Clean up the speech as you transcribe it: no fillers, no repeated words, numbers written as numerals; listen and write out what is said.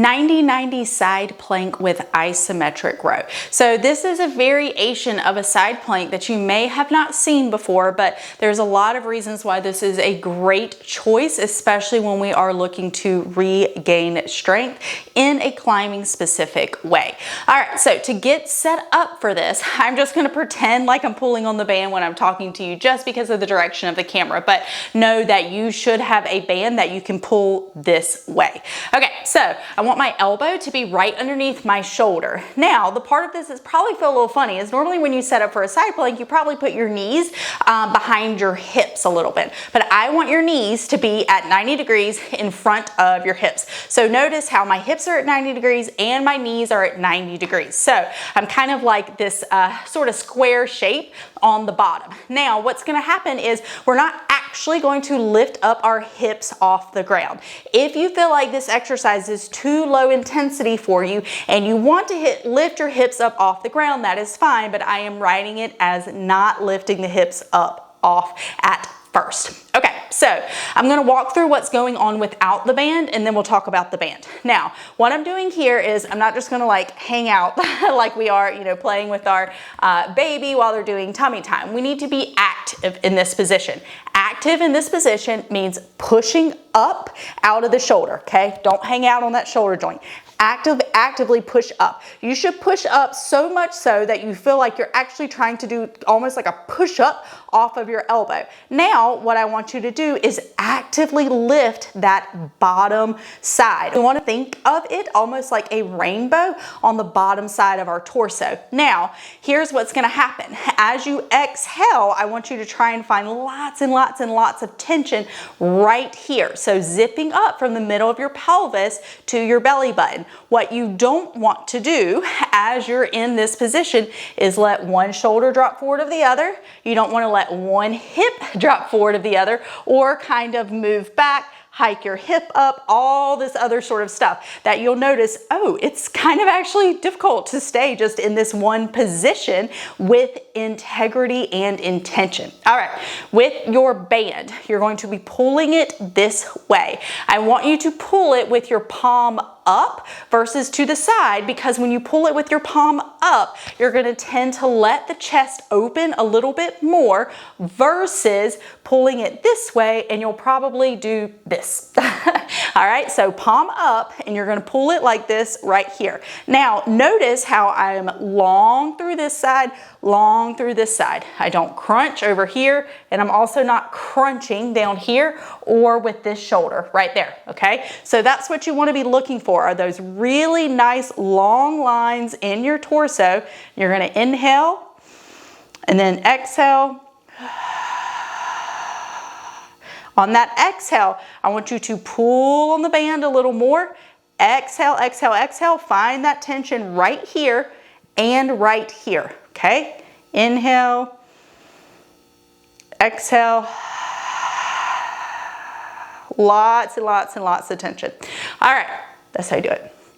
90-90 side plank with isometric row. So this is a variation of a side plank that you may have not seen before, but there's a lot of reasons why this is a great choice, especially when we are looking to regain strength in a climbing specific way. All right, so to get set up for this, I'm just gonna pretend like I'm pulling on the band when I'm talking to you just because of the direction of the camera, but know that you should have a band that you can pull this way. Okay, so I want my elbow to be right underneath my shoulder. Now, the part of this is probably feel a little funny is normally when you set up for a side plank, you probably put your knees behind your hips a little bit, but I want your knees to be at 90 degrees in front of your hips. So notice how my hips are at 90 degrees and my knees are at 90 degrees. So I'm kind of like this sort of square shape on the bottom. Now, what's gonna happen is we're not actually going to lift up our hips off the ground. If you feel like this exercise is too low intensity for you and you want to lift your hips up off the ground, that is fine, but I am writing it as not lifting the hips up off at first. Okay, so I'm gonna walk through what's going on without the band and then we'll talk about the band. Now, what I'm doing here is I'm not just gonna like hang out like we are, you know, playing with our baby while they're doing tummy time. We need to be active in this position. Active in this position means pushing up out of the shoulder, okay? Don't hang out on that shoulder joint. Actively push up. You should push up so much so that you feel like you're actually trying to do almost like a push up off of your elbow. Now, what I want you to do is actively lift that bottom side. We want to think of it almost like a rainbow on the bottom side of our torso. Now, here's what's going to happen. As you exhale, I want you to try and find lots and lots and lots of tension right here. So zipping up from the middle of your pelvis to your belly button. What you don't want to do as you're in this position is let one shoulder drop forward of the other. You don't want to let one hip drop forward of the other or kind of move back, hike your hip up, all this other sort of stuff that you'll notice, oh, it's kind of actually difficult to stay just in this one position with integrity and intention. All right, with your band, you're going to be pulling it this way. I want you to pull it with your palm up versus to the side, because when you pull it with your palm up, you're going to tend to let the chest open a little bit more versus pulling it this way, and you'll probably do this. All right, so palm up, and you're going to pull it like this right here. Now, notice how I'm long through this side, long through this side. I don't crunch over here, and I'm also not crunching down here or with this shoulder right there, okay? So that's what you want to be looking for, are those really nice long lines in your torso. You're going to inhale and then exhale. On that exhale, I want you to pull on the band a little more. Exhale, exhale, exhale. Find that tension right here and right here, okay? Inhale, exhale. Lots and lots and lots of tension. All right, that's how you do it.